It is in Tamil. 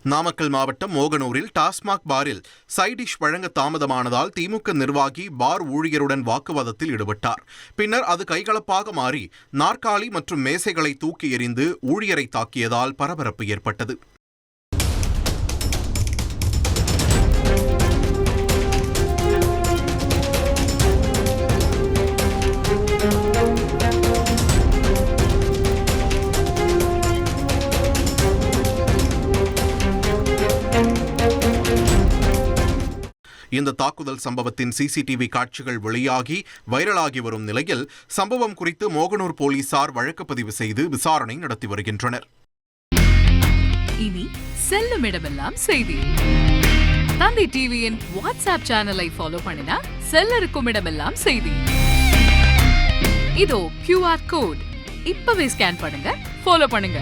நாமக்கல் மாவட்டம் மோகனூரில் டாஸ்மாக் பாரில் சைடிஷ் வழங்க தாமதமானதால் திமுக நிர்வாகி பார் ஊழியருடன் வாக்குவாதத்தில் ஈடுபட்டார். பின்னர் அது கைகலப்பாக மாறி நாற்காலி மற்றும் மேசைகளை தூக்கி எறிந்து ஊழியரை தாக்கியதால் பரபரப்பு ஏற்பட்டது. இந்த தாக்குதல் சம்பவத்தின் சிசிடிவி காட்சிகள் வெளியாகி வைரலாகி வரும் நிலையில் சம்பவம் குறித்து மோகனூர் போலீசார் வழக்கு பதிவு செய்து விசாரணை நடத்தி வருகின்றனர். இனி செல்லும் இடமெல்லாம் செய்தி. தந்தி டிவியின் வாட்ஸ்அப் சேனலை ஃபாலோ பண்ணினா செல்ல இருக்கும் இடமெல்லாம் செய்தி. இதோ QR கோட் இப்பவே ஸ்கேன் பண்ணுங்க, ஃபாலோ பண்ணுங்க.